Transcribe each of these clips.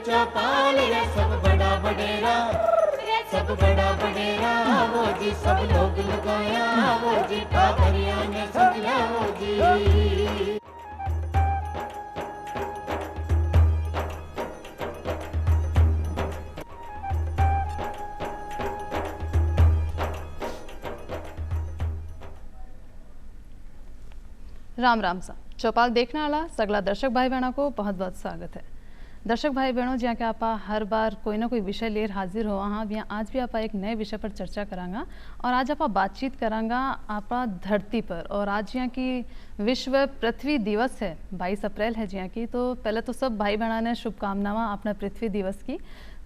चौपाल रे सब बड़ा बडेरा, सब बड़ा बडेरा वो जी, सब लोग लगाया वो जी, पादरिया ने समझा वो जी। राम राम सा चौपाल देखने वाला सगला दर्शक भाई बहनों को बहुत बहुत स्वागत है। दर्शक भाई बहनों, ज्यादा कि आप हर बार कोई ना कोई विषय लेकर हाजिर हो हाँ भी आज भी आप एक नए विषय पर चर्चा करांगा और आज आप बातचीत करांगा आप धरती पर। और आज यहाँ की विश्व पृथ्वी दिवस है, 22 अप्रैल है जिया की। तो पहले तो सब भाई बहना ने शुभकामनाएं अपना पृथ्वी दिवस की।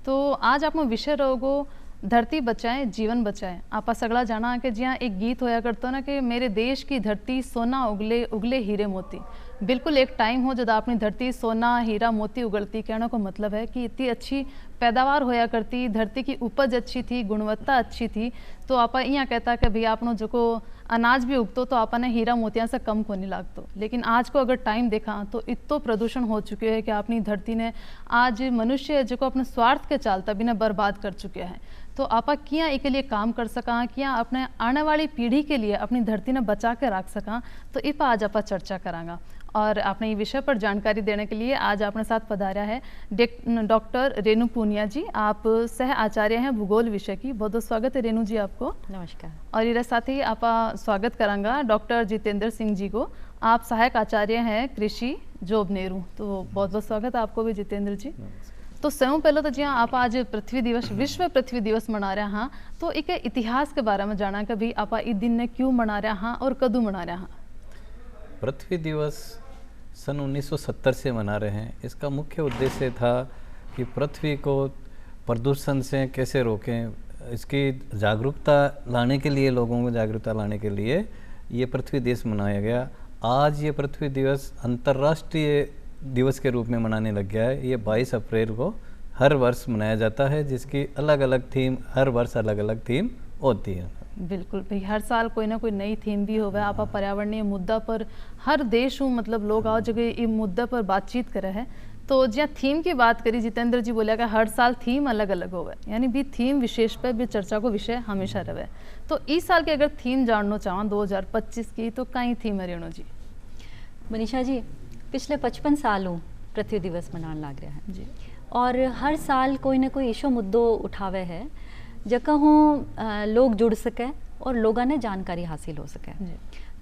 तो आज आप विषय रहोगो धरती बचाएं जीवन बचाएं। आप सगड़ा जाना कि जिया एक गीत होया करता ना कि मेरे देश की धरती सोना उगले उगले हीरे मोती। बिल्कुल एक टाइम हो जब अपनी धरती सोना हीरा मोती उगलती। कहने को मतलब है कि इतनी अच्छी पैदावार होया करती, धरती की उपज अच्छी थी, गुणवत्ता अच्छी थी। तो आप यहाँ कहता कि भैया आपनो जो को अनाज भी उगतो तो आपने हीरा मोतिया से कम को नहीं लागतो। लेकिन आज को अगर टाइम देखा तो इतो प्रदूषण हो चुके हैं कि अपनी धरती ने आज मनुष्य जो को अपने स्वार्थ के चालता भी ने बर्बाद कर चुके हैं। तो आप किया एक लिए काम कर सका, किया अपने आने वाली पीढ़ी के लिए अपनी धरती ने बचा के रख सका। तो इस पर आज आप चर्चा करांगा और आपने ये विषय पर जानकारी देने के लिए आज अपने साथ पधारा है डॉक्टर रेणु पूनिया जी। आप सह आचार्य हैं भूगोल विषय की। बहुत बहुत स्वागत है रेणु जी आपको। नमस्कार। और ये साथ ही आप स्वागत करांगा डॉक्टर जितेंद्र सिंह जी को। आप सहायक आचार्य हैं कृषि जोबनेरू। तो बहुत बहुत स्वागत है आपको भी जितेंद्र जी। तो सबसे पहले तो जी आप आज पृथ्वी दिवस विश्व पृथ्वी दिवस मना रहे हाँ, तो एक इतिहास के बारे में जाना कि भाई आप इस दिन ने क्यों मना रहे हाँ और कदू मना रहे हाँ। पृथ्वी दिवस सन 1970 से मना रहे हैं। इसका मुख्य उद्देश्य था कि पृथ्वी को प्रदूषण से कैसे रोकें, इसकी जागरूकता लाने के लिए, लोगों को जागरूकता लाने के लिए ये पृथ्वी दिवस मनाया गया। आज ये पृथ्वी दिवस अंतर्राष्ट्रीय दिवस के रूप में मनाने लग गया है। ये 22 अप्रैल को हर वर्ष मनाया जाता है, जिसकी अलग अलग थीम, हर वर्ष अलग अलग थीम होती है। बिल्कुल भाई, हर साल कोई ना कोई नई थीम भी होवे। आप पर्यावरणीय मुद्दा पर हर देश हूँ मतलब लोग आओ जगह इस मुद्दा पर बातचीत करे है। तो जहाँ थीम की बात करी जितेंद्र जी बोलिया कि हर साल थीम अलग अलग होवे, यानी भी थीम विशेष पे भी चर्चा को विषय हमेशा रहे। तो इस साल की अगर थीम जानना चाहें 2025 की तो कई थीम है रेणु जी? मनीषा जी, पिछले 55 सालों पृथ्वी दिवस मनाने लग रहा है जी। और हर साल कोई ना कोई इशो मुद्दो उठावे है जगह हूँ लोग जुड़ सके और लोगों ने जानकारी हासिल हो सके।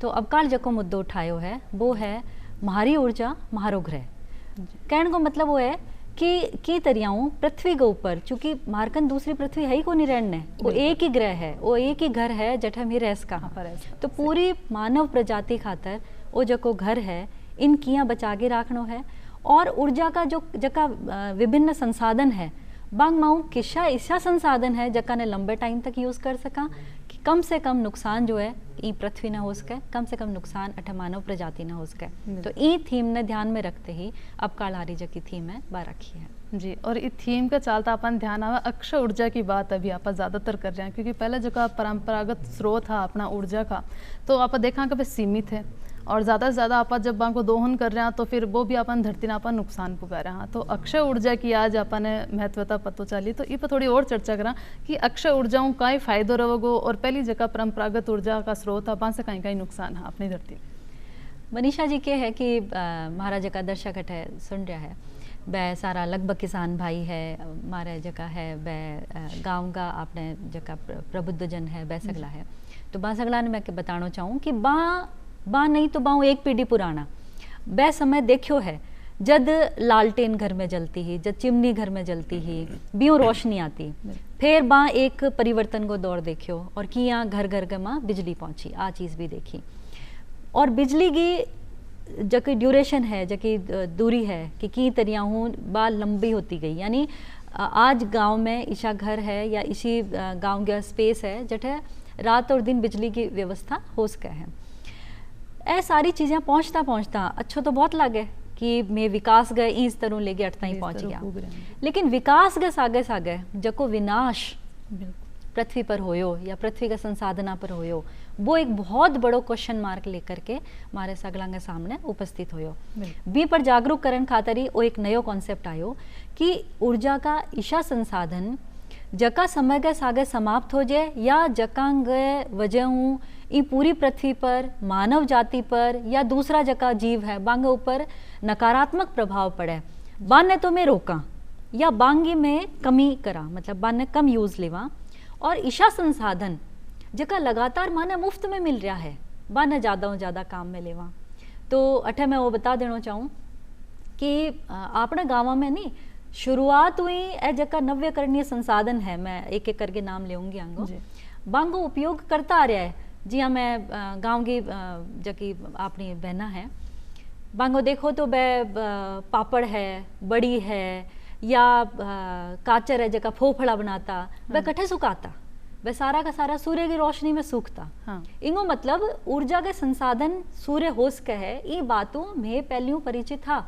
तो अब काल जको मुद्दो उठायो है वो है महारी ऊर्जा महारो ग्रह। कहने को मतलब वो है कि तरियाऊँ पृथ्वी के ऊपर, चूंकि मारकन दूसरी पृथ्वी है ही को नहीं रहने, वो एक ही ग्रह है, वो एक ही घर है जठा में रह सका। तो पूरी मानव प्रजाति खातर वो जको घर है इन किया बचा के रखना है। और ऊर्जा का जो जका विभिन्न संसाधन है बांग माऊ किस्सा ऐसा संसाधन है जका ने लंबे टाइम तक यूज़ कर सका कि कम से कम नुकसान जो है ई पृथ्वी ना हो सके, कम से कम नुकसान अठ मानव प्रजाति ना हो सके। तो ई थीम ने ध्यान में रखते ही अब कालारी जकी थीम है बा रखी है जी। और इस थीम का चलता अपन ध्यान आवा अक्षय ऊर्जा की बात अभी आप ज़्यादातर कर रहे हैं, क्योंकि पहले जो का परंपरागत स्रोत था अपना ऊर्जा का तो आप देखा कि सीमित है और ज़्यादा से ज़्यादा आप जब को दोहन कर रहे हैं तो फिर वो भी अपन धरती ना अपन नुकसान पुगा रहे हैं। तो अक्षय ऊर्जा की आज अपन महत्वता पतो चली। तो इस पर थोड़ी और चर्चा करा कि अक्षय ऊर्जाओं का ही फायदो रहोगो और पहली जगह परंपरागत ऊर्जा का स्रोत अपन से कहीं कहीं नुकसान है अपनी धरती। मनीषा जी के है कि महाराज का दर्शक है सुन रहा है वह सारा लगभग किसान भाई है, हमारे जगह है वह गाँव का आपने जगह प्रबुद्ध जन है वह सगला है। तो बा सगला ने मैं बताना चाहूँ कि बा नहीं तो बाऊ एक पीढ़ी पुराना वह समय देखियो है जब लालटेन घर में जलती ही, जब चिमनी घर में जलती ही बियों रोशनी आती। फिर बा एक परिवर्तन को दौर देखियो और कि यहाँ घर घर के माँ बिजली पहुँची, आ चीज़ भी देखी। और बिजली की जकी ड्यूरेशन है, जकी दूरी है कि की तरिया हूँ बा लंबी होती गई। यानी आज गांव में ईशा घर है या इसी गांव का स्पेस है जठे रात और दिन बिजली की व्यवस्था हो सके है। ए सारी चीज़ें पहुँचता पहुँचता अच्छो तो बहुत लगे कि मैं विकास गए इस तरह लेके अटता ही पहुँच गया। लेकिन विकास के सागे सागे जको विनाश पृथ्वी पर होयो या पृथ्वी के संसाधना पर होयो वो एक बहुत बड़ो क्वेश्चन मार्क लेकर के हमारे सगला के सामने उपस्थित हुयो। बी पर जागरूक करण खातर ही वो एक नयो कॉन्सेप्ट आयो कि ऊर्जा का ईशा संसाधन जका समय के सागे समाप्त हो जाए या जकांग वजह हूँ ई पूरी पृथ्वी पर, मानव जाति पर या दूसरा जका जीव है बांगे ऊपर नकारात्मक प्रभाव पड़े, बाने तो मैं रोका या बांगी में कमी करा, मतलब बाने कम यूज लेवा। और ईशा संसाधन जका लगातार माने मुफ्त में मिल रहा है, बाने ज़्यादा काम में लेवा। तो अठे मैं वो बता देना चाहूँ कि आपने गाँव में नहीं शुरुआत हुई ए जका नव्यकरणीय संसाधन है, मैं एक एक करके नाम लेऊंगी आंगो, बांगो उपयोग करता आ रहा है। जी हाँ, मैं गांव की जकी अपनी बहना है, बांगो देखो तो वह पापड़ है, बड़ी है या काचर है जका फोफड़ा बनाता, वह कट्ठे सुखाता, वह सारा का सारा सूर्य की रोशनी में सूखता। हाँ। इंगो मतलब ऊर्जा के संसाधन सूर्य हो सके है, ये बातों में पहलियों परिचित था,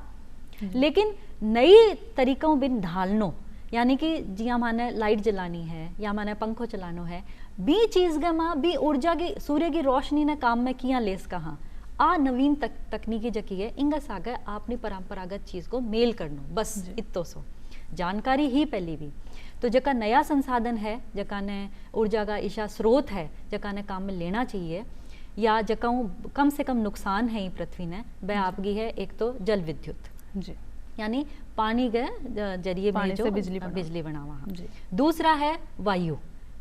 लेकिन नई तरीकों बिन ढालनो, यानी कि जिया माने लाइट जलानी है या माने पंखो चलानो है, बी चीज गे माँ बी ऊर्जा की सूर्य की रोशनी ने काम में किया लेस कहा आ नवीन तकनीकी जकी है इंगा सागे आपनी परंपरागत चीज को मेल करनो, बस इतो सो जानकारी ही पहली भी। तो जका नया संसाधन है, जका ने ऊर्जा का ईशा स्रोत है, जका ने काम में लेना चाहिए या जका कम से कम नुकसान है पृथ्वी ने, वह आपकी है एक तो जल विद्युत जी, यानी पानी के जरिए में जो बिजली बनावा। दूसरा है वायु,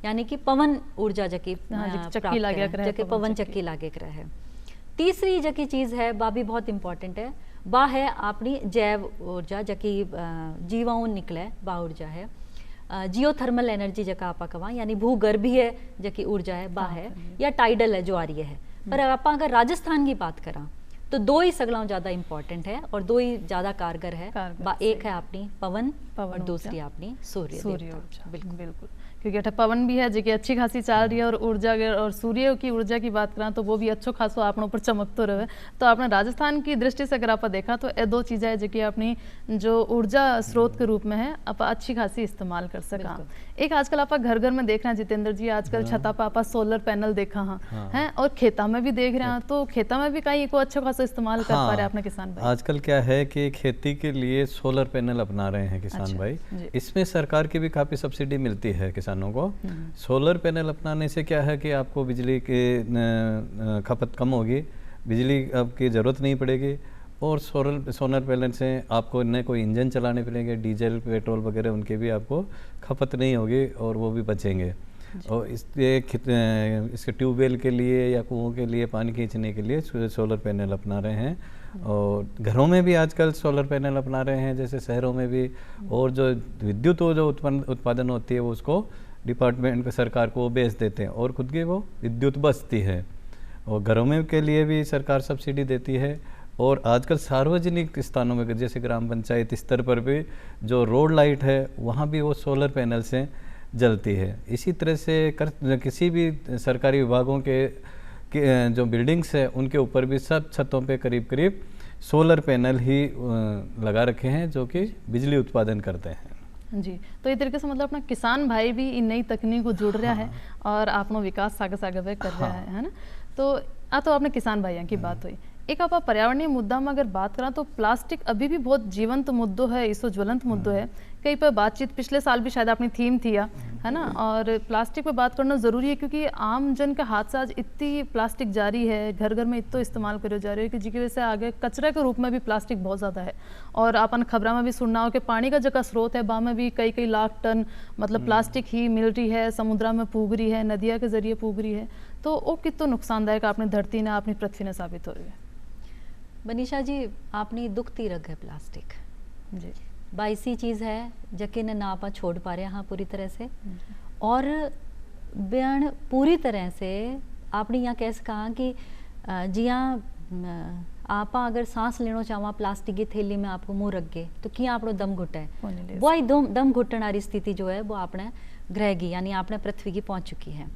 यानी कि पवन ऊर्जा जकी जके पवन चक्की लागे कर है। तीसरी जकी चीज है बा भी बहुत इंपॉर्टेंट है, बा है अपनी जैव ऊर्जा जकी जीवाणु निकले, बा ऊर्जा है जियोथर्मल एनर्जी जका आपा कवा, यानी भूगर्भीय जकी ऊर्जा है बा है, या टाइडल है जो आ रही है। पर आप अगर राजस्थान की बात करा तो दो ही सगला ज़्यादा इंपॉर्टेंट है और दो ही ज़्यादा कारगर है, एक है अपनी पवन और दूसरी अपनी सूर्य ऊर्जा। बिल्कुल, क्योंकि अठा पवन भी है जो कि अच्छी खासी चाल रही है और ऊर्जा और सूर्य की ऊर्जा की बात करा तो वो भी अच्छो खासो अपने ऊपर चमकतो रहे। तो आपने राजस्थान की दृष्टि से अगर आप देखा तो ये दो चीज़ें है जो कि अपनी जो ऊर्जा स्रोत के रूप में है आप अच्छी खासी इस्तेमाल कर सका। एक आजकल आप घर घर में देख रहे हैं जितेंद्र जी, आजकल छता पर आप सोलर पैनल देखा हैं और खेता में भी देख रहे हैं, तो खेता में भी कहीं को अच्छा खासा इस्तेमाल कर पा रहे हैं अपने किसान भाई। आजकल क्या है कि खेती के लिए सोलर पैनल अपना रहे हैं किसान भाई, इसमें सरकार की भी काफ़ी सब्सिडी मिलती है किसानों को। सोलर पैनल अपनाने से क्या है कि आपको बिजली की खपत कम होगी, बिजली आपकी ज़रूरत नहीं पड़ेगी और सोलर पैनल से आपको न कोई इंजन चलाने पड़ेंगे, डीजल पेट्रोल वगैरह उनके भी आपको खपत नहीं होगी और वो भी बचेंगे। और इसके ट्यूबवेल के लिए या कुओं के लिए पानी खींचने के लिए सोलर पैनल अपना रहे हैं और घरों में भी आजकल सोलर पैनल अपना रहे हैं, जैसे शहरों में भी। और जो विद्युत जो उत्पादन होती है वो उसको डिपार्टमेंट को सरकार को बेच देते हैं और खुद की वो विद्युत बचती है। और घरों में के लिए भी सरकार सब्सिडी देती है और आजकल सार्वजनिक स्थानों में जैसे ग्राम पंचायत स्तर पर भी जो रोड लाइट है वहाँ भी वो सोलर पैनल से जलती है। इसी तरह से किसी भी सरकारी विभागों के जो बिल्डिंग्स है उनके ऊपर भी सब छतों पे करीब करीब सोलर पैनल ही लगा रखे हैं जो कि बिजली उत्पादन करते हैं जी। तो ये तरीके से मतलब अपना किसान भाई भी इन नई तकनीक को जोड़ रहा है और अपना विकास सागे सागे कर रहा है ना। तो आपने किसान भाइयों की बात हुई, एक आप पर्यावरणीय मुद्दा में अगर बात करें तो प्लास्टिक अभी भी बहुत जीवंत मुद्दों है, इसो ज्वलंत मुद्दों है। कहीं पर बातचीत पिछले साल भी शायद अपनी थीम थी है ना, और प्लास्टिक पे बात करना ज़रूरी है क्योंकि आम जन के हाथ से आज इतनी प्लास्टिक जारी है, घर घर में इतना इस्तेमाल करे जा रहे हो कि जिसकी वजह से आगे कचरे के रूप में भी प्लास्टिक बहुत ज़्यादा है। और अपन खबरों में भी सुनना हो कि पानी का जगह स्रोत है वहाँ में भी कई लाख टन मतलब प्लास्टिक ही मिल रही है, समुद्र में पूग रही है, नदिया के जरिए पूग रही है। तो वो कितना नुकसानदायक अपनी धरती ने अपनी पृथ्वी ने साबित हो रही है। बनीशा जी आपने दुखती रख है प्लास्टिक जी, बाईसी चीज़ है जके ने ना आप छोड़ पा रहे हाँ पूरी तरह से। और बयान पूरी तरह से आपने यहाँ कैसे कहा कि जिया आप अगर सांस लेना चाहवा प्लास्टिक की थैली में आपको मुँह रख गए तो क्या आपको दम घुटा है, वो दम घुटन वाली स्थिति जो है वो आपने ग्रह की यानी आपने पृथ्वी की पहुँच चुकी है।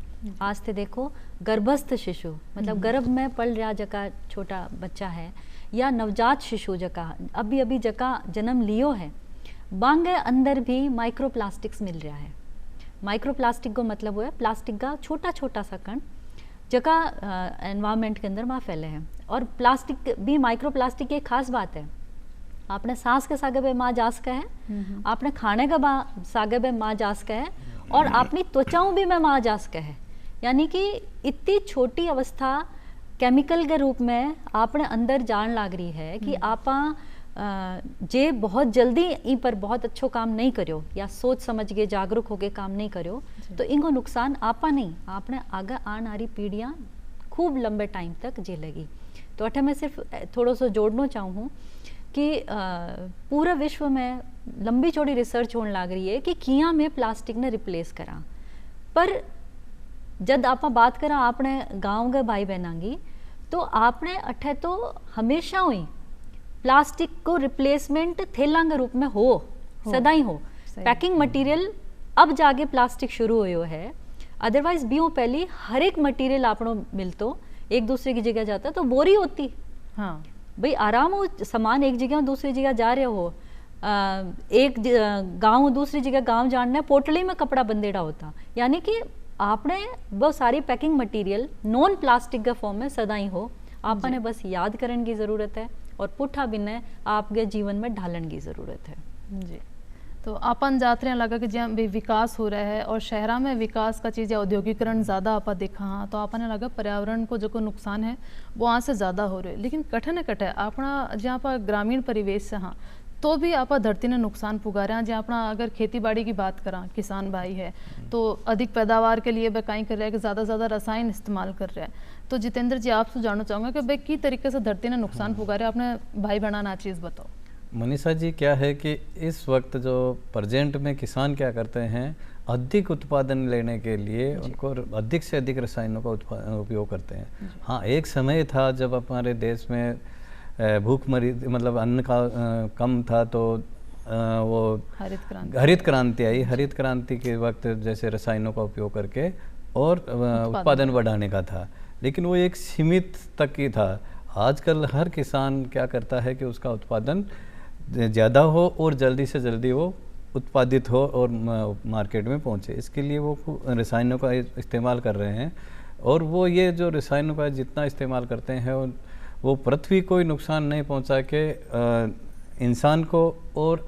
आज से देखो गर्भस्थ शिशु मतलब गर्भ में पल रहा जका छोटा बच्चा है या नवजात शिशु जका अभी जका जन्म लियो है, बांगे अंदर भी माइक्रोप्लास्टिक्स मिल रहा है। माइक्रोप्लास्टिक को मतलब वो है प्लास्टिक का छोटा छोटा सा कण जगह एनवायरनमेंट के अंदर वहाँ फैले हैं। और प्लास्टिक भी, माइक्रो प्लास्टिक की एक खास बात है, आपने सांस के सागे पे माँ जास का है, आपने खाने का सागे पे माँ जास का है, और अपनी त्वचाओं भी में माँ जास का है। यानी कि इतनी छोटी अवस्था केमिकल के रूप में आपने अंदर जान लाग रही है कि आपा जे बहुत जल्दी ई पर बहुत अच्छो काम नहीं करो या सोच समझ के जागरूक होके काम नहीं करो तो इनको नुकसान आपा नहीं, आपने आगे आने वाली पीढ़ियाँ खूब लंबे टाइम तक झेलेगी। तो अठे मैं सिर्फ थोड़ा सा जोड़ना चाहूँ कि पूरा विश्व में लंबी चौड़ी रिसर्च होने लग रही है कि किया में प्लास्टिक ने रिप्लेस करा। पर जब आप बात करा आपने गांव के भाई बहनांगी तो आपने अठे तो हमेशा हुई प्लास्टिक को रिप्लेसमेंट थैला के रूप में हो सदा ही हो। पैकिंग मटेरियल अब जाके प्लास्टिक शुरू हो है, अदरवाइज भी हो पहली हर एक मटेरियल आपनो मिलतो एक दूसरे की जगह जाता तो बोरी होती। हाँ भाई आराम हो, सामान एक जगह दूसरी जगह जा रहे हो, एक गांव दूसरी जगह गांव जानना है, पोटली में कपड़ा बंदेड़ा होता। यानी कि आपने वो सारी पैकिंग मटेरियल नॉन प्लास्टिक के फॉर्म में सदा ही हो, आपने बस याद करने की ज़रूरत है और पुठा बिना आपके जीवन में ढालन की ज़रूरत है जी। तो अपन जाते हैं लगा कि जहाँ भी विकास हो रहा है और शहरा में विकास का चीज़ या औद्योगिकरण ज़्यादा आपा देखा, हाँ तो आपने लगा पर्यावरण को जो को नुकसान है वो वहाँ से ज़्यादा हो रहे, लेकिन कठे न कठे अपना जहाँ पर ग्रामीण परिवेश से हाँ तो भी आप धरती ने नुकसान पुगा रहे हैं। जहाँ अपना अगर खेती बाड़ी की बात करा, किसान भाई है तो अधिक पैदावार के लिए वह कहीं कर रहा है कि ज़्यादा से ज़्यादा रसायन इस्तेमाल कर रहा है। तो जितेंद्र जी आपसे जानना चाहूँगा कि भाई किस तरीके से धरती ने नुकसान पुगा रहे हैं, अपने भाई बहना ना चीज़ बताओ। मनीषा जी क्या है कि इस वक्त जो प्रेजेंट में किसान क्या करते हैं, अधिक उत्पादन लेने के लिए उनको अधिक से अधिक रसायनों का उपयोग करते हैं। हाँ एक समय था जब हमारे देश में भूखमरी मतलब अन्न का कम था तो वो हरित क्रांति आई। हरित क्रांति के वक्त जैसे रसायनों का उपयोग करके और उत्पादन बढ़ाने का था, लेकिन वो एक सीमित तक ही था। आजकल हर किसान क्या करता है कि उसका उत्पादन ज़्यादा हो और जल्दी से जल्दी वो उत्पादित हो और मार्केट में पहुंचे, इसके लिए वो रसायनों का इस्तेमाल कर रहे हैं। और वो ये जो रसायनों का जितना इस्तेमाल करते हैं वो पृथ्वी को ही नुकसान नहीं पहुंचा के इंसान को और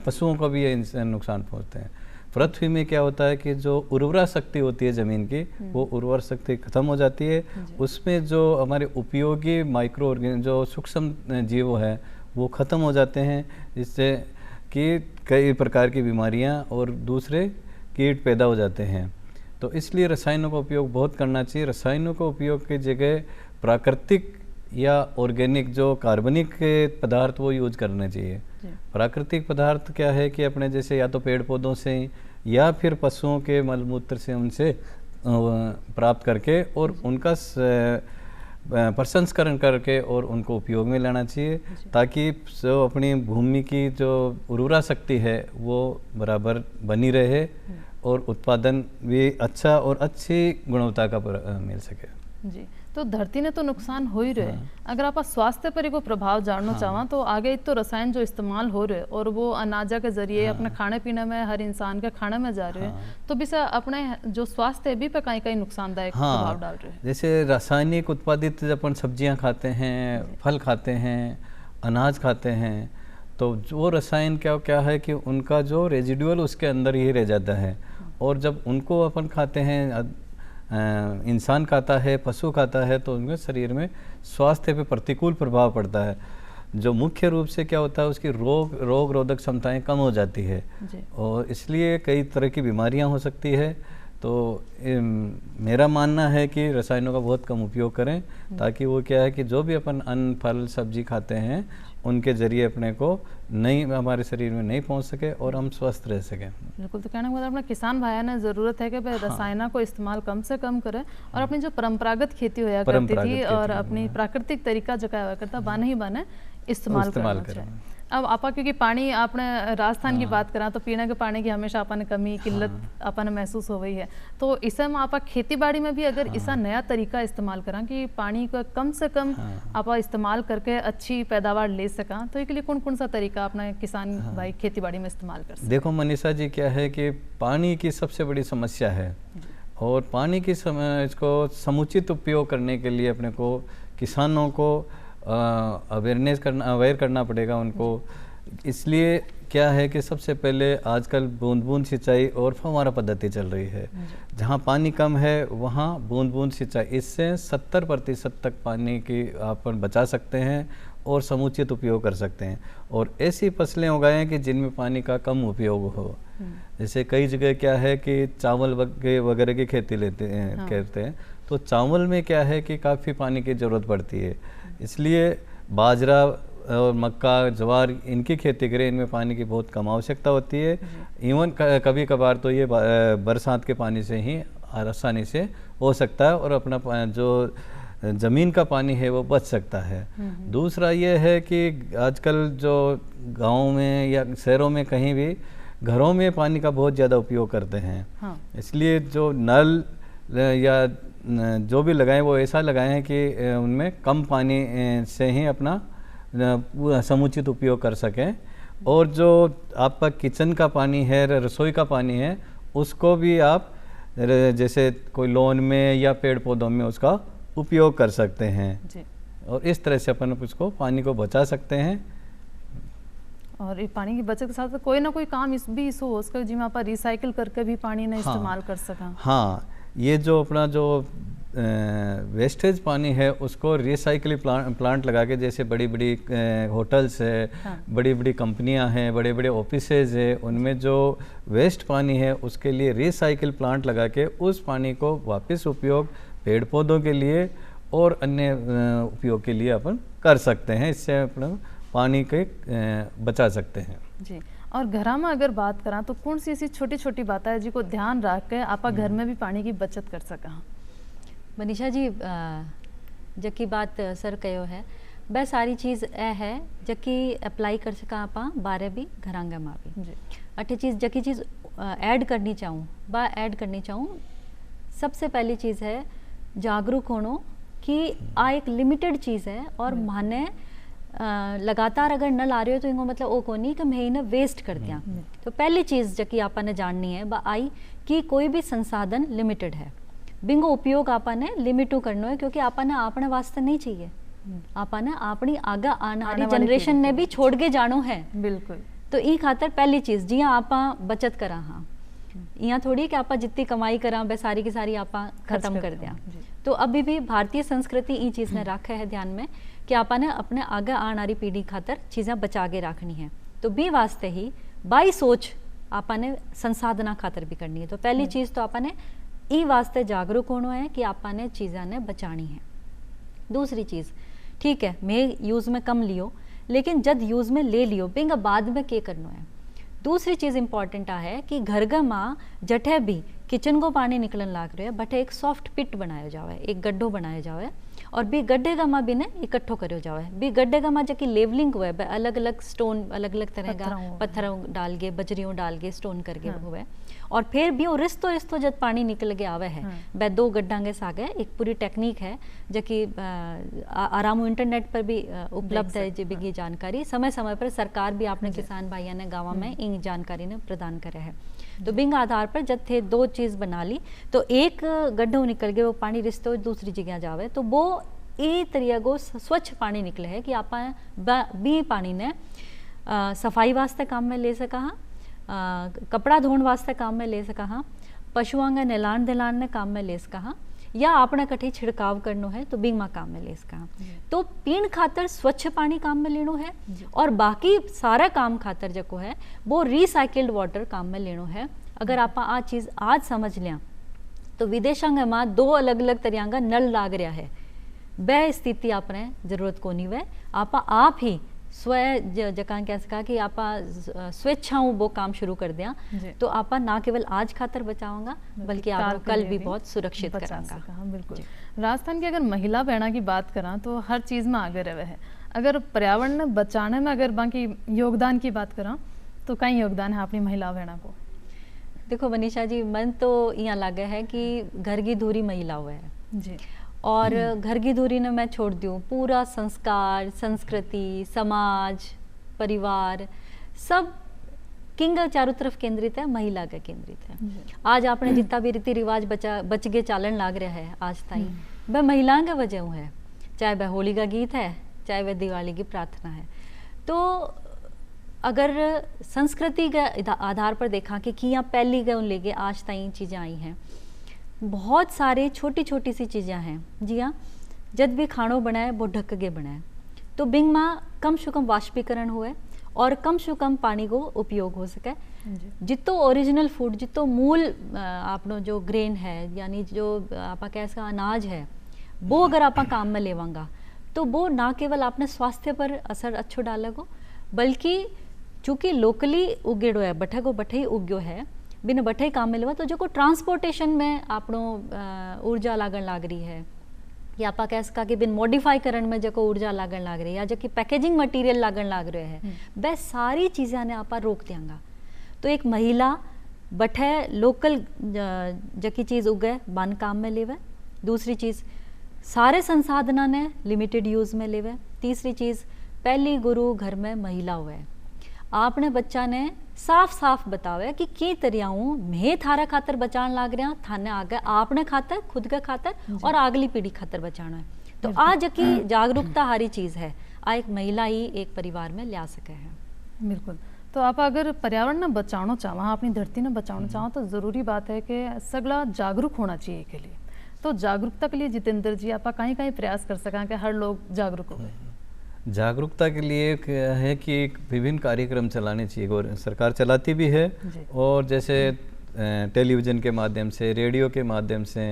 पशुओं को भी ये नुकसान पहुंचते हैं। पृथ्वी में क्या होता है कि जो उर्वरा शक्ति होती है ज़मीन की वो उर्वरा शक्ति खत्म हो जाती है, उसमें जो हमारे उपयोगी माइक्रो ऑर्गेनिज्म जो सूक्ष्म जीव है वो ख़त्म हो जाते हैं, जिससे कि कई प्रकार की बीमारियां और दूसरे कीट पैदा हो जाते हैं। तो इसलिए रसायनों का उपयोग बहुत करना चाहिए। रसायनों का उपयोग की जगह प्राकृतिक या ऑर्गेनिक जो कार्बनिक पदार्थ वो यूज करने चाहिए। प्राकृतिक पदार्थ क्या है कि अपने जैसे या तो पेड़ पौधों से या फिर पशुओं के मलमूत्र से उनसे प्राप्त करके और उनका प्रसंस्करण करके और उनको उपयोग में लाना चाहिए, ताकि जो अपनी भूमि की जो उर्वरा शक्ति है वो बराबर बनी रहे और उत्पादन भी अच्छा और अच्छी गुणवत्ता का मिल सके जी। तो धरती ने तो नुकसान हो ही रहे, अगर आप स्वास्थ्य पर को प्रभाव जानना चाहें तो आगे तो रसायन जो इस्तेमाल हो रहे और वो अनाजा के जरिए अपने खाने पीने में हर इंसान के खाने में जा रहे हैं, तो भी अपने जो स्वास्थ्य है भी पे कहीं कहीं नुकसानदायक प्रभाव डाल रहे हैं। जैसे रासायनिक उत्पादित अपन सब्जियां खाते हैं, फल खाते हैं, अनाज खाते हैं, तो वो रसायन क्या है कि उनका जो रेजिडुअल उसके अंदर ही रह जाता है, और जब उनको अपन खाते हैं, इंसान खाता है, पशु खाता है, तो उनके शरीर में स्वास्थ्य पे प्रतिकूल प्रभाव पड़ता है। जो मुख्य रूप से क्या होता है उसकी रोग रोधक क्षमताएं कम हो जाती है और इसलिए कई तरह की बीमारियां हो सकती है। तो मेरा मानना है कि रसायनों का बहुत कम उपयोग करें, ताकि वो क्या है कि जो भी अपन अन्न फल सब्जी खाते हैं उनके जरिए अपने को नहीं हमारे शरीर में नहीं पहुंच सके और हम स्वस्थ रह सकें। बिल्कुल, तो कहने का मतलब अपना किसान भाइयों ने ज़रूरत है कि भाई रसायनों को इस्तेमाल कम से कम करें और अपनी जो परंपरागत खेती होया करती थी और अपनी प्राकृतिक तरीका जो क्या हुआ करता बाने ही बाने इस्तेमाल करना चाहिए। अब आपा क्योंकि पानी आपने राजस्थान की बात करा तो पीने के पानी की हमेशा अपन कमी किल्लत अपन महसूस हो गई है, तो इसे में आप खेती बाड़ी में भी अगर ऐसा नया तरीका इस्तेमाल करा कि पानी का कम से कम आप इस्तेमाल करके अच्छी पैदावार ले सका, तो इसके लिए कौन कौन सा तरीका अपना किसान भाई खेती बाड़ी में इस्तेमाल कर सकते? देखो मनीषा जी, क्या है कि पानी की सबसे बड़ी समस्या है और पानी की इसको समुचित उपयोग करने के लिए अपने को किसानों को अवेयर करना पड़ेगा उनको। इसलिए क्या है कि सबसे पहले आजकल बूंद बूंद सिंचाई और फव्वारा पद्धति चल रही है। जहाँ पानी कम है वहाँ बूंद बूंद सिंचाई, इससे 70% तक पानी की आप बचा सकते हैं और समुचित उपयोग कर सकते हैं। और ऐसी फसलें उगाएं कि जिनमें पानी का कम उपयोग हो। जैसे कई जगह क्या है कि चावल वगैरह की खेती लेते हैं करते हैं, तो चावल में क्या है कि काफ़ी पानी की ज़रूरत पड़ती है। इसलिए बाजरा और मक्का, ज्वार, इनकी खेती करें, इनमें पानी की बहुत कम आवश्यकता होती है। इवन कभी कभार तो ये बरसात के पानी से ही आसानी से हो सकता है और अपना जो ज़मीन का पानी है वो बच सकता है। दूसरा ये है कि आजकल जो गाँव में या शहरों में कहीं भी घरों में पानी का बहुत ज़्यादा उपयोग करते हैं। इसलिए जो नल या जो भी लगाएं वो ऐसा लगाएं कि उनमें कम पानी से ही अपना समुचित उपयोग कर सकें। और जो आपका किचन का पानी है, रसोई का पानी है, उसको भी आप जैसे कोई लॉन में या पेड़ पौधों में उसका उपयोग कर सकते हैं जी। और इस तरह से अपन उसको पानी को बचा सकते हैं। और ये पानी की बचत के साथ कोई ना कोई काम इस भी हो उसका जिसमें आप रिसाइकिल करके भी पानी ना इस्तेमाल कर सका। हाँ, ये जो अपना जो वेस्टेज पानी है उसको रिसाइकलिंग प्लांट लगा के, जैसे बड़ी बड़ी होटल्स है, बड़ी बड़ी कंपनियां हैं, बड़े बड़े ऑफिसेज है, उनमें जो वेस्ट पानी है उसके लिए रिसाइकिल प्लांट लगा के उस पानी को वापस उपयोग पेड़ पौधों के लिए और अन्य उपयोग के लिए अपन कर सकते हैं। इससे अपन पानी के बचा सकते हैं जी। और घर में अगर बात करा तो कौन सी ऐसी छोटी छोटी बातें है जिसको ध्यान रख के आप घर में भी पानी की बचत कर सका? मनीषा जी, जकी बात सर कहो है वह सारी चीज़ है जकी अप्लाई कर सका आप बारे भी घरांगे में भी। अठे चीज़ जकी चीज़ ऐड करनी चाहूँ सबसे पहली चीज़ है जागरूक होना कि आ एक लिमिटेड चीज़ है और माने लगातार अगर नल आ रहे हो तो इनको मतलब वो को नहीं कि मैं इन्हें वेस्ट कर दिया। तो पहली चीज़ जकी आपने जाननी है वह आई कि कोई भी संसाधन लिमिटेड है, बिंगो उपयोग आपने लिमिटू करना है, क्योंकि आपने अपने वास्ते नहीं चाहिए, आपने अपनी आगे आने वाली जनरेशन ने भी छोड़ के जानो है। बिल्कुल। तो ई खातर पहली चीज़ जी आप बचत करा, हाँ यहाँ थोड़ी कि आप जितनी कमाई करा वह सारी की सारी आप खत्म कर दिया। तो अभी भी भारतीय संस्कृति ई चीज़ ने रखा है ध्यान में कि आपने अपने आगे आने वाली पीढ़ी खातर चीज़ें बचा के रखनी है। तो भी वास्ते ही बाई सोच आपने संसाधना खातर भी करनी है। तो पहली चीज़ तो आपने ई वास्ते जागरूक होना है कि आपने चीज़ें ने बचानी है। दूसरी चीज़, ठीक है मैं यूज़ में कम लियो, लेकिन जब यूज़ में ले लियो बिंग बाद में क्या करना है। दूसरी चीज़ इंपॉर्टेंट है कि घर माँ जठे भी किचन को पानी निकलन लाग रहे बटे एक सॉफ्ट पिट बनाया जावे, एक गड्ढो बनाया जावे और बी गड्ढे का माँ भी ने इकट्ठो करो जावे। बी गड्ढे का माँ जबकि लेवलिंग हुए अलग अलग स्टोन अलग अलग तरह का पत्थरों डाल के बजरियों डाल के स्टोन करके हुए और फिर भी वो रिस्तो जब पानी निकल के आवे है वह 2 गड्ढा के सागे एक पूरी टेक्निक है जबकि आराम इंटरनेट पर भी उपलब्ध है। जी भी जानकारी समय समय पर सरकार भी अपने किसान भाइयों ने गाँव में इन जानकारी ने प्रदान करे है। तो बिंग आधार पर जब थे 2 चीज़ बना ली तो एक गड्ढों निकल गए वो पानी रिश्तो दूसरी जगह जावे तो वो ये तरीका को स्वच्छ पानी निकले है कि आप बी पानी ने सफाई वास्ते काम में ले सका, कपड़ा धोने वास्ते काम में ले सका, हाँ पशुओं का नहलान दिलान ने काम में ले सका, या आपने कठी छिड़काव करनो है तो बिंग माँ काम में ले सका। तो पीण खातर स्वच्छ पानी काम में लेनो है और बाकी सारा काम खातर जो है वो रिसाइकिल्ड वाटर काम में लेनो है। अगर आप आ चीज़ आज समझ लिया तो विदेशों में 2 अलग अलग तरह का नल लाग रहा है, वह स्थिति आपने जरूरत को नहीं वह आप ही स्वयं जका कह सका कि आप स्वेच्छाओं वो काम शुरू कर दिया तो आप ना केवल आज खातर बचाओगा बल्कि आप कल भी बहुत सुरक्षित करांगा। बिल्कुल। राजस्थान की अगर महिला बहना की बात करा तो हर चीज़ में आगे रहे है। अगर पर्यावरण में बचाने में अगर बाकी योगदान की बात करा तो कई योगदान है अपनी महिला बहना को? देखो मनीषा जी, मन तो यहाँ लगे है कि घर की धूरी महिला हुआ है जी, और घर की धुरी ने मैं छोड़ दूँ, पूरा संस्कार संस्कृति समाज परिवार सब किंग चारों तरफ केंद्रित है, महिला का केंद्रित है। आज आपने जितना भी रीति रिवाज बच के चालन लाग रहा है आज ताई, वह महिलाओं का वजह है, चाहे वह होली का गीत है, चाहे वह दिवाली की प्रार्थना है। तो अगर संस्कृति के आधार पर देखा कि यहाँ पहली गए लेके आज ताई चीज़ें आई हैं, बहुत सारे छोटी छोटी सी चीज़ें हैं। जी हाँ, जब भी खानो बनाए वो ढक के बनाए, तो बिंग माँ कम से कम वाष्पीकरण हुए और कम से कम पानी को उपयोग हो सके। जितो ओरिजिनल फूड, जितो मूल आपनो जो ग्रेन है, यानी जो आप कह सका अनाज है, वो अगर आप काम में लेवांगा तो वो ना केवल आपने स्वास्थ्य पर असर अच्छो डालेगो, बल्कि चूँकि लोकली उगेड़ो है, बठे को बठे ही उग्यो है, बिना बठे ही काम में लेवा, तो जो को ट्रांसपोर्टेशन में आपनो ऊर्जा लागण लाग रही है, या आप कह सका कि बिन मॉडिफाई करण में जो ऊर्जा लागण लाग रही है, या जो कि पैकेजिंग मटेरियल लागण लाग रहे हैं, वह सारी चीज़ें ने आप रोक देंगा। तो एक महिला बठे लोकल जकी चीज़ उगे बन काम में लेवे, दूसरी चीज़ सारे संसाधना ने लिमिटेड यूज़ में लेवे, तीसरी चीज़ पहली गुरु घर में महिला हुए। आपने बच्चा ने साफ साफ बतावे कि की तरियाऊँ मैं थारा खातर बचान लाग रहा, थाने आगे आपने खातर, खुद के खातर और अगली पीढ़ी खातर बचाना है। तो आज की जागरूकता हारी चीज़ है, आ एक महिला ही एक परिवार में ला सके है। बिल्कुल। तो आप अगर पर्यावरण ने बचाना चाहो, अपनी धरती ने बचाना चाहो, तो ज़रूरी बात है कि सगला जागरूक होना चाहिए के लिए। तो जागरूकता के लिए जितेंद्र जी आप कहीं कहीं प्रयास कर सकें कि हर लोग जागरूक हो गए? जागरूकता के लिए है कि विभिन्न कार्यक्रम चलाने चाहिए, और सरकार चलाती भी है, और जैसे टेलीविज़न के माध्यम से, रेडियो के माध्यम से,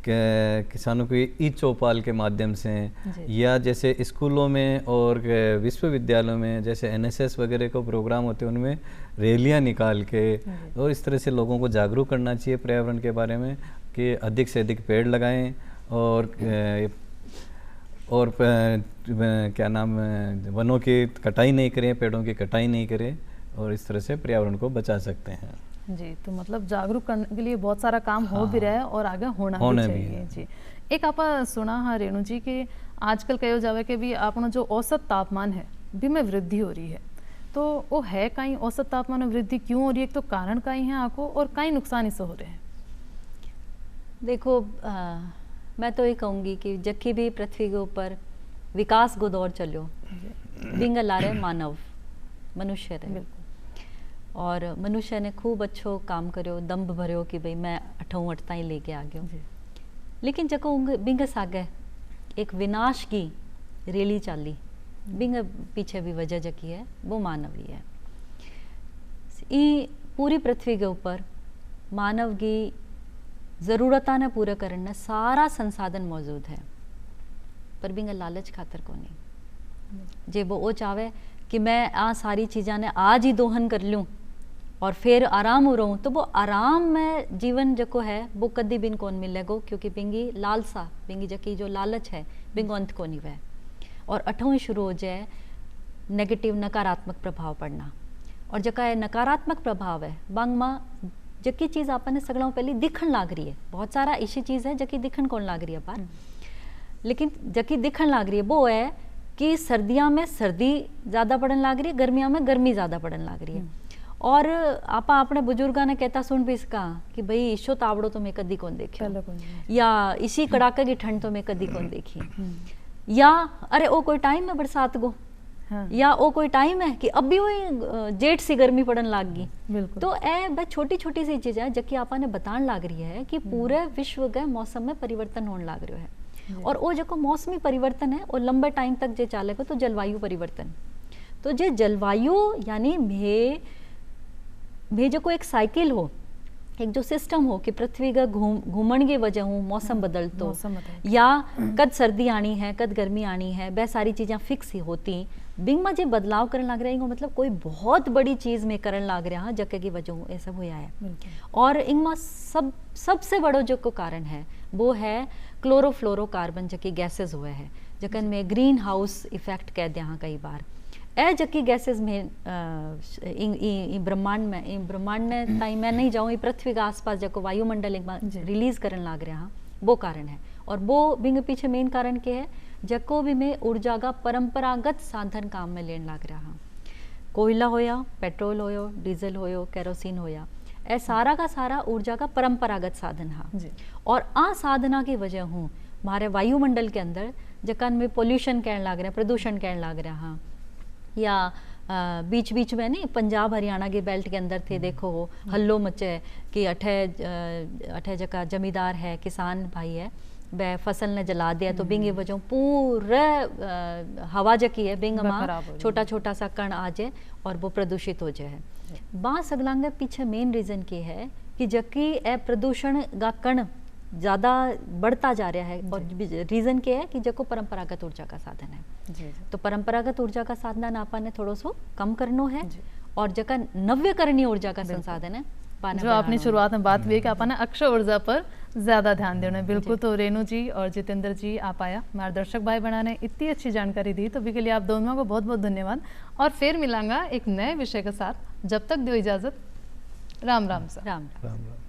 किसानों की ई चौपाल के माध्यम से, या जैसे स्कूलों में और विश्वविद्यालयों में जैसे एनएसएस वगैरह को प्रोग्राम होते हैं, उनमें रैलियां निकाल के और इस तरह से लोगों को जागरूक करना चाहिए पर्यावरण के बारे में, कि अधिक से अधिक पेड़ लगाएं और क्या नाम, वनों की कटाई नहीं करें, पेड़ों की कटाई नहीं करें, और इस तरह से पर्यावरण को बचा सकते हैं। जी, तो मतलब जागरूक करने के लिए बहुत सारा काम हो भी रहा है और आगे होना भी चाहिए। जी, एक आप सुना हाँ रेणु जी कि आजकल कहो जावे कि भी आपनो जो औसत तापमान है भी में वृद्धि हो रही है, तो वो है कहीं औसत तापमान में वृद्धि क्यों हो रही है, तो कारण कहीं है आपको और कहीं नुकसान इससे हो रहे हैं? देखो मैं तो ये कहूँगी कि जबकि भी पृथ्वी के ऊपर विकास को दौर चलो, बिंगल ला रहे मानव मनुष्य रहे, और मनुष्य ने खूब अच्छो काम करो, दम्भ भरो कि भाई मैं अठों अठता ही लेके आ गयो। लेकिन जको बिंगस आ गए एक विनाश की रेली चाली, बिंग पीछे भी वजह जकी है वो मानव ही है। ई पूरी पृथ्वी के ऊपर मानव की ज़रूरता ने पूरा करने सारा संसाधन मौजूद है, पर बिंग लालच खातर को नहीं। जे वो चाहे कि मैं आ सारी चीज़ा ने आज ही दोहन कर लूँ और फिर आराम हो रहूँ, तो वो आराम में जीवन जको है वो कदी बिन कौन मिलेगो, क्योंकि बिंगी लालसा, बिंगी जकी जो लालच है बिंग अंत को नहीं वह। और अठों ही शुरू हो जाए नेगेटिव नकारात्मक प्रभाव पड़ना, और जका है नकारात्मक प्रभाव है बांग माँ जकी चीज़ आपने सगलों पहले दिखन लाग रही है। बहुत सारा ऐसी चीज़ है जकी दिखन कौन लाग रही है पार, लेकिन जकी दिखन लाग रही है वो है कि सर्दियाँ में सर्दी ज़्यादा पड़न लाग रही है, गर्मियों में गर्मी ज़्यादा पड़न लाग रही है। और आपा अपने बुजुर्गा ने कहता सुन भी इसका कि भाई ईशो तावड़ो तो मैं कदी कौन देखी, या इसी कड़ाके की ठंड तो मैं कदी कौन देखी, या अरे ओ कोई टाइम है बरसात को, या ओ कोई टाइम है कि अब भी वही जेठ सी गर्मी पड़न लाग गई। तो ए बस छोटी छोटी सी चीज़ है जबकि आपा ने बतान लाग रही है कि पूरे विश्व के मौसम में परिवर्तन होने लाग रहा है। और वो जो मौसमी परिवर्तन है वो लंबे टाइम तक जे चलेगा, तो जलवायु परिवर्तन, तो जे जलवायु यानी में जो को एक साइकिल हो, एक जो सिस्टम हो कि पृथ्वी का घूमन की वजह हो मौसम बदलतो, या कद सर्दी आनी है कद गर्मी आनी है, वह सारी चीज़ें फिक्स ही होती। बिंग में जो बदलाव करने लग रहा है मतलब कोई बहुत बड़ी चीज़ में करने लग रहा है जगह की वजह ये सब हुआ है। और इनमें सबसे बड़ो जो को कारण है वो है क्लोरोफ्लोरोकार्बन जबकि गैसेज हुए हैं, जकन में ग्रीन हाउस इफेक्ट कह दिया कई बार। ए जबकि गैसेज में ब्रह्मांड में ताई मैं नहीं जाऊँ, पृथ्वी के आसपास जो वायुमंडल एक बार रिलीज करने लग रहा वो कारण है। और वो बिंग पीछे मेन कारण क्या है, जको भी में ऊर्जा का परंपरागत साधन काम में लेने लग रहा। कोयला होया, पेट्रोल होयो, डीजल होयो, केरोसिन होया, ए सारा का सारा ऊर्जा का परंपरागत साधन हा। जी। और आ साधना की वजह हूँ हमारे वायुमंडल के अंदर जकन में पोल्यूशन कहने लग रहे, प्रदूषण कहने लग रहा हाँ, या बीच बीच में नहीं पंजाब हरियाणा के बेल्ट के अंदर थे, देखो हो हल्लो मचे कि अठे जगह जमींदार है, किसान भाई है, वह फसल ने जला दिया तो बिंग वजह पूरा हवा जकी है बिंग माँ छोटा छोटा सा कण आ जाए और वो प्रदूषित हो जाए। बात सगलांगे पीछे मेन रीज़न की है कि जबकि ए प्रदूषण का कण ज़्यादा बढ़ता जा रहा है और रीज़न क्या है कि जको परंपरागत ऊर्जा का साधन है। जी। तो परंपरागत ऊर्जा का साधन आपने थोड़ो सो कम करनो है और जका नव्यकरणीय ऊर्जा का संसाधन है जो आपने शुरुआत में बात हुई कि आपने अक्षय ऊर्जा पर ज़्यादा ध्यान देना है। बिल्कुल, तो रेणु जी और जितेंद्र जी आप आया, हमारे दर्शक भाई बहना ने इतनी अच्छी जानकारी दी, तो भी के लिए आप दोनों को बहुत बहुत धन्यवाद। और फिर मिलांगा एक नए विषय के साथ, जब तक दो इजाज़त, राम राम सर। राम राम।